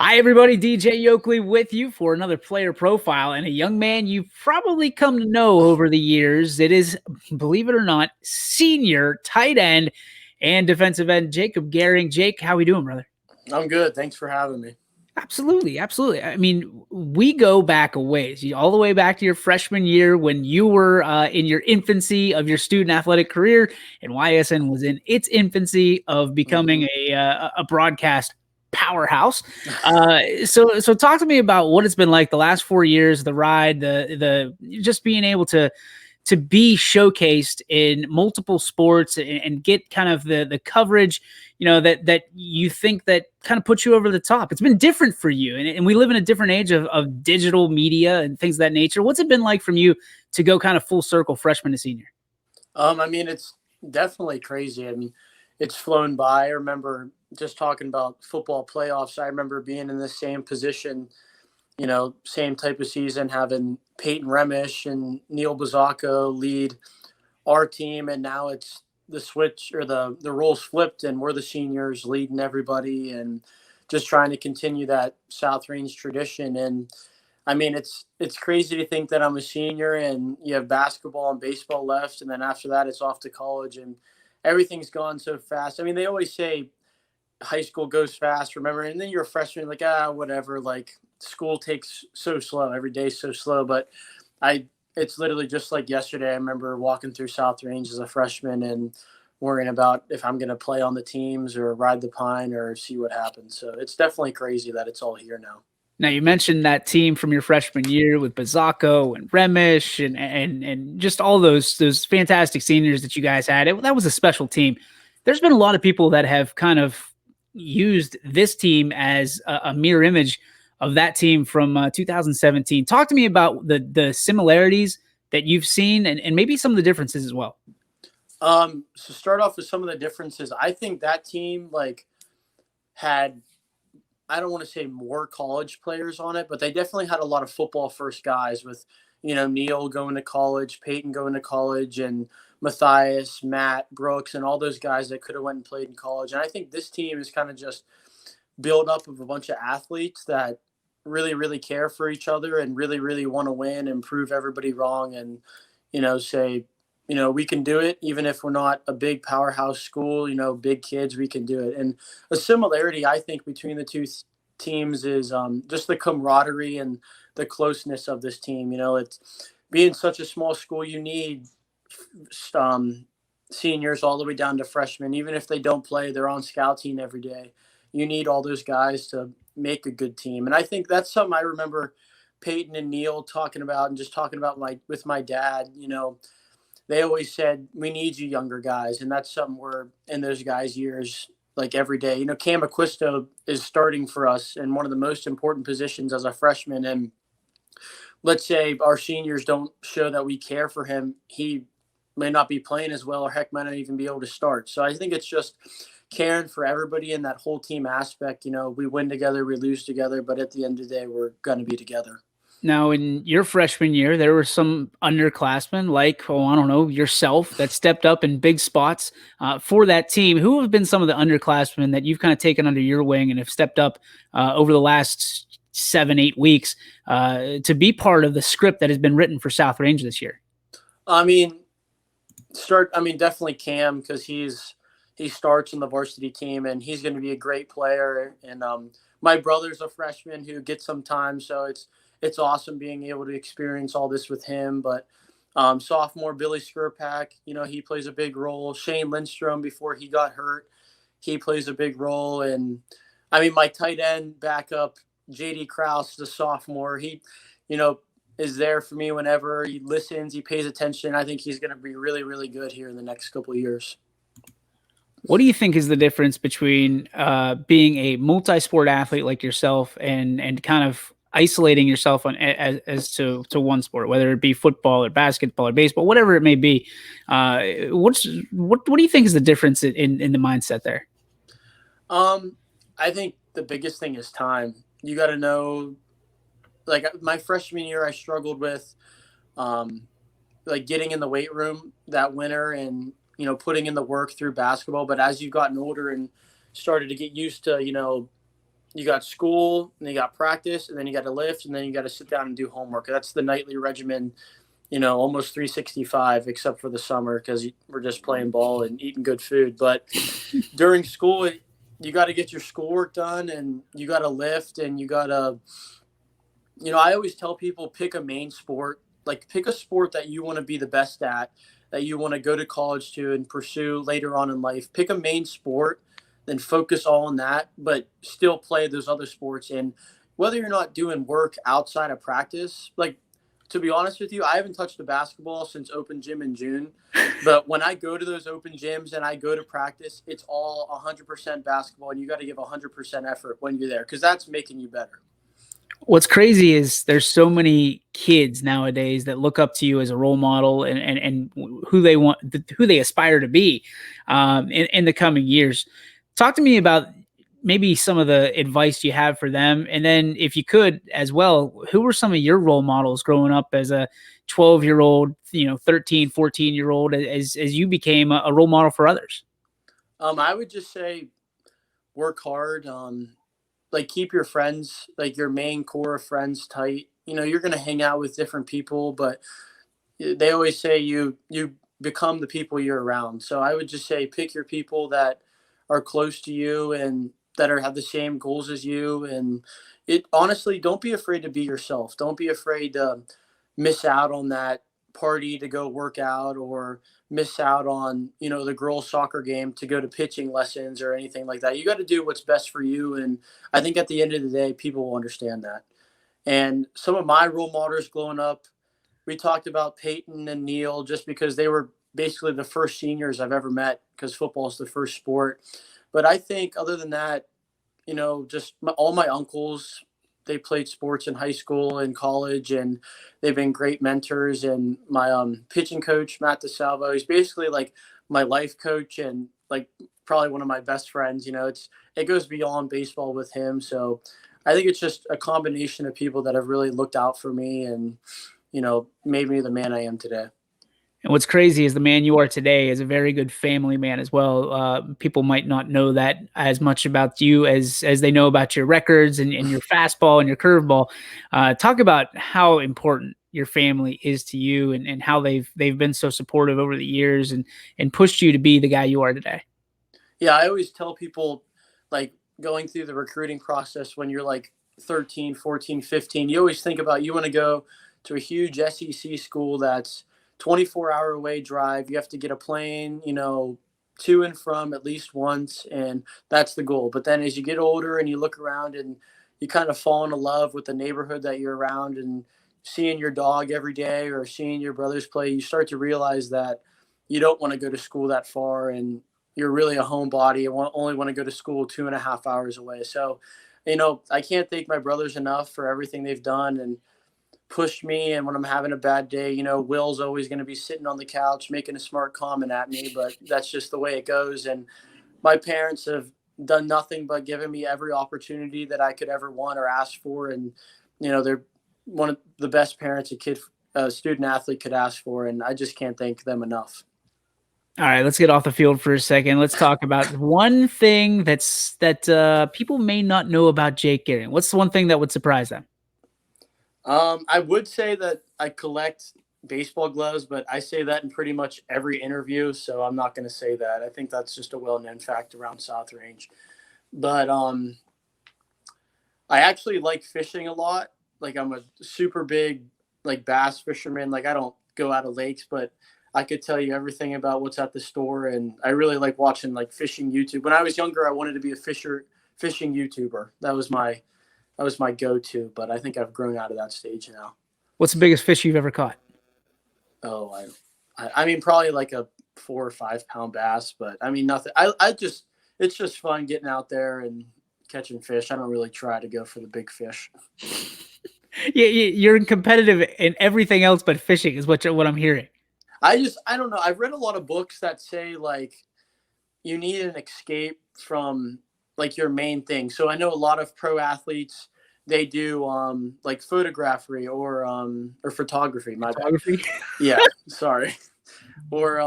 Hi, everybody. DJ Yoakley with you for another player profile and a young man you've probably come to know over the years. It is, believe it or not, senior tight end and defensive end Jacob Gehring. Jake, how we doing, brother? I'm good. Thanks for having me. Absolutely, absolutely. I mean, we go back a ways, all the way back to your freshman year when you were in your infancy of your student athletic career, and YSN was in its infancy of becoming a broadcast powerhouse. So talk to me about what it's been like the last 4 years, the ride, the just being able to be showcased in multiple sports and get kind of the coverage, that you think that kind of puts you over the top. It's been different for you. And we live in a different age of digital media and things of that nature. What's it been like from you to go kind of full circle freshman to senior? I mean, it's definitely crazy. I mean, it's flown by. I remember just talking about football playoffs. I remember being in the same position, same type of season, having Peyton Remish and Neil Bozzacco lead our team, and now it's the switch or the roles flipped, and we're the seniors leading everybody, and just trying to continue that South Range tradition. And I mean, it's crazy to think that I'm a senior and you have basketball and baseball left, and then after that, it's off to college, and everything's gone so fast. I mean, they always say high school goes fast, remember, and then you're a freshman, like whatever. Like school takes so slow, every day's so slow. But it's literally just like yesterday. I remember walking through South Range as a freshman and worrying about if I'm going to play on the teams or ride the pine or see what happens. So it's definitely crazy that it's all here now. Now you mentioned that team from your freshman year with Bozzacco and Remish and just all those fantastic seniors that you guys had. That was a special team. There's been a lot of people that have kind of used this team as a mirror image of that team from 2017. Talk to me about the similarities that you've seen and maybe some of the differences as well. So start off with some of the differences. I think that team had, I don't want to say more college players on it, but they definitely had a lot of football first guys with, Neil going to college, Peyton going to college, and Matthias, Matt, Brooks, and all those guys that could have went and played in college. And I think this team is kind of just built up of a bunch of athletes that really, really care for each other and really, really want to win and prove everybody wrong and, say, we can do it, even if we're not a big powerhouse school, big kids, we can do it. And a similarity, I think, between the two teams is just the camaraderie and the closeness of this team. It's being such a small school, you need seniors all the way down to freshmen. Even if they don't play, they're on scout team every day. You need all those guys to make a good team. And I think that's something I remember Peyton and Neil talking about, and just talking about with my dad. They always said, we need you younger guys. And that's something we're in those guys' years, like every day. Cam Acquisto is starting for us in one of the most important positions as a freshman. And let's say our seniors don't show that we care for him, he may not be playing as well, or heck, might not even be able to start. So I think it's just caring for everybody in that whole team aspect. We win together, we lose together, but at the end of the day, we're going to be together. Now, in your freshman year, there were some underclassmen like, I don't know, yourself that stepped up in big spots for that team. Who have been some of the underclassmen that you've kind of taken under your wing and have stepped up over the last 7-8 weeks to be part of the script that has been written for South Range this year? Definitely Cam, because he starts on the varsity team and he's going to be a great player. And my brother's a freshman who gets some time, so it's awesome being able to experience all this with him. But sophomore Billy Skirpak, he plays a big role. Shane Lindstrom, before he got hurt, he plays a big role. And my tight end backup, JD Kraus, the sophomore, he, is there for me whenever he listens, he pays attention. I think he's going to be really, really good here in the next couple of years. What do you think is the difference between being a multi-sport athlete like yourself and kind of isolating yourself as to one sport, whether it be football or basketball or baseball, whatever it may be? What do you think is the difference in the mindset there? I think the biggest thing is time. You got to know, like my freshman year, I struggled with getting in the weight room that winter and, putting in the work through basketball. But as you've gotten older and started to get used to, you got school, and you got practice, and then you got to lift, and then you got to sit down and do homework. That's the nightly regimen, almost 365, except for the summer because we're just playing ball and eating good food. But during school, you got to get your schoolwork done, and you got to lift, and you got to, I always tell people pick a main sport, like pick a sport that you want to be the best at, that you want to go to college to and pursue later on in life. Pick a main sport, then focus all on that, but still play those other sports. And whether you're not doing work outside of practice, like to be honest with you, I haven't touched a basketball since open gym in June. But when I go to those open gyms and I go to practice, it's all 100% basketball, and you got to give 100% effort when you're there because that's making you better. What's crazy is there's so many kids nowadays that look up to you as a role model and who they want, who they aspire to be in the coming years. Talk to me about maybe some of the advice you have for them. And then if you could as well, who were some of your role models growing up as a 12-year-old, 13, 14-year-old, as you became a role model for others? I would just say work hard. Like keep your friends, like your main core of friends tight. You're going to hang out with different people, but they always say you become the people you're around. So I would just say pick your people that are close to you and that have the same goals as you. And it honestly, don't be afraid to be yourself. Don't be afraid to miss out on that party to go work out, or miss out on the girls soccer game to go to pitching lessons or anything like that. You got to do what's best for you, and I think at the end of the day people will understand that. And some of my role models growing up, we talked about Peyton and Neil just because they were basically the first seniors I've ever met because football is the first sport. But I think other than that, just all my uncles, they played sports in high school and college, and they've been great mentors. And my pitching coach, Matt DeSalvo, he's basically like my life coach and like probably one of my best friends. It goes beyond baseball with him. So I think it's just a combination of people that have really looked out for me and made me the man I am today. And what's crazy is the man you are today is a very good family man as well. People might not know that as much about you as they know about your records and your fastball and your curveball. Talk about how important your family is to you and how they've been so supportive over the years and pushed you to be the guy you are today. Yeah, I always tell people, like, going through the recruiting process when you're like 13, 14, 15, you always think about you want to go to a huge SEC school that's 24-hour away drive. You have to get a plane, to and from at least once, and that's the goal. But then as you get older and you look around and you kind of fall into love with the neighborhood that you're around, and seeing your dog every day or seeing your brothers play, you start to realize that you don't want to go to school that far, and you're really a homebody and only want to go to school 2.5 hours away. So, I can't thank my brothers enough for everything they've done and pushed me. And when I'm having a bad day, Will's always going to be sitting on the couch making a smart comment at me, but that's just the way it goes. And my parents have done nothing but given me every opportunity that I could ever want or ask for. And, they're one of the best parents a student athlete could ask for. And I just can't thank them enough. All right, let's get off the field for a second. Let's talk about one thing that people may not know about Jake Gehring. What's the one thing that would surprise them? I would say that I collect baseball gloves, but I say that in pretty much every interview, so I'm not going to say that. I think that's just a well-known fact around South Range. But I actually like fishing a lot. Like I'm a super big like bass fisherman. Like I don't go out of lakes, but I could tell you everything about what's at the store, and I really like watching like fishing YouTube. When I was younger, I wanted to be a fishing YouTuber. That was my go-to, but I think I've grown out of that stage now. What's the biggest fish you've ever caught? Oh, I mean, probably like a 4 or 5 pound bass, but I mean, nothing. It's just fun getting out there and catching fish. I don't really try to go for the big fish. Yeah, you're competitive in everything else but fishing is what I'm hearing. I don't know. I've read a lot of books that say like you need an escape from like your main thing. So I know a lot of pro athletes, they do like photography or photography. My bad. Photography. Yeah, sorry. Or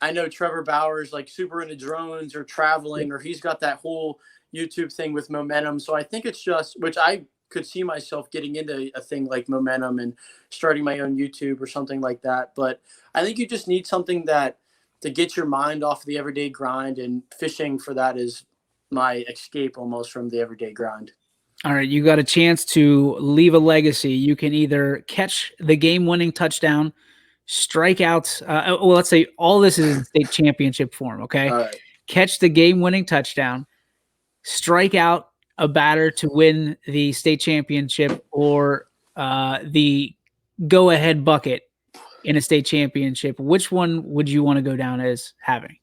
I know Trevor Bauer's like super into drones or traveling, or he's got that whole YouTube thing with momentum. So I think it's just, which I could see myself getting into a thing like momentum and starting my own YouTube or something like that. But I think you just need something that to get your mind off the everyday grind, and fishing for that is my escape almost from the everyday grind. All right, you got a chance to leave a legacy. You can either catch the game-winning touchdown, strike out. Well, let's say all this is in state championship form. Okay, All right. catch the game-winning touchdown, strike out a batter to win the state championship, or the go-ahead bucket in a state championship. Which one would you want to go down as having?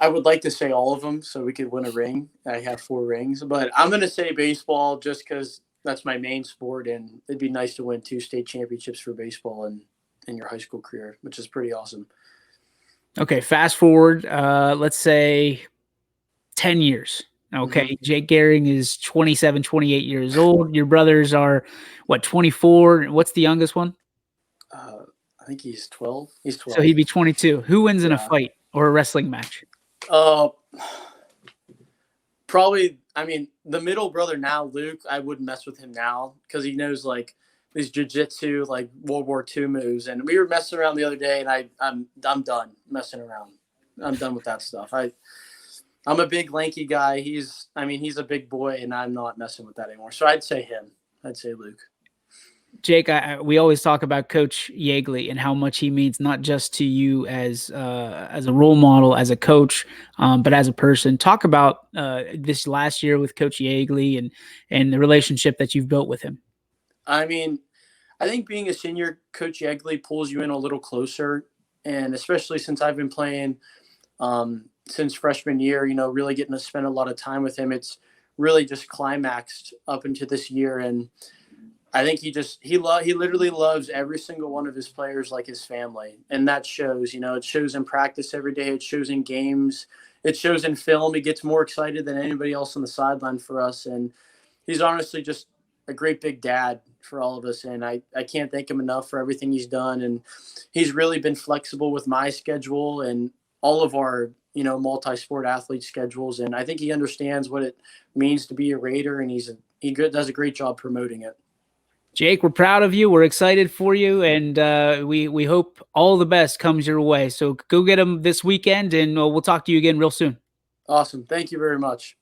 I would like to say all of them so we could win a ring. I have 4 rings, but I'm going to say baseball just because that's my main sport, and it'd be nice to win 2 state championships for baseball in your high school career, which is pretty awesome. Okay, fast forward, let's say 10 years. Okay, Jake Gehring is 27, 28 years old. Your brothers are, what, 24? What's the youngest one? I think he's 12. He's 12. So he'd be 22. Who wins in a fight or a wrestling match? Probably, I mean, the middle brother now, Luke, I wouldn't mess with him now because he knows like these jiu-jitsu, like World War II moves. And we were messing around the other day, and I'm done messing around. I'm done with that stuff. I'm a big lanky guy. He's a big boy, and I'm not messing with that anymore. So I'd say him. I'd say Luke. Jake, we always talk about Coach Yeagley and how much he means not just to you as a role model, as a coach, but as a person. Talk about this last year with Coach Yeagley and the relationship that you've built with him. I mean, I think being a senior, Coach Yeagley pulls you in a little closer, and especially since I've been playing since freshman year, really getting to spend a lot of time with him. It's really just climaxed up into this year, and I think he literally loves every single one of his players like his family. And that shows, it shows in practice every day. It shows in games. It shows in film. He gets more excited than anybody else on the sideline for us. And he's honestly just a great big dad for all of us. And I can't thank him enough for everything he's done. And he's really been flexible with my schedule and all of our, multi-sport athlete schedules. And I think he understands what it means to be a Raider. And he does a great job promoting it. Jake, we're proud of you. We're excited for you, and we hope all the best comes your way. So go get them this weekend, and we'll talk to you again real soon. Awesome. Thank you very much.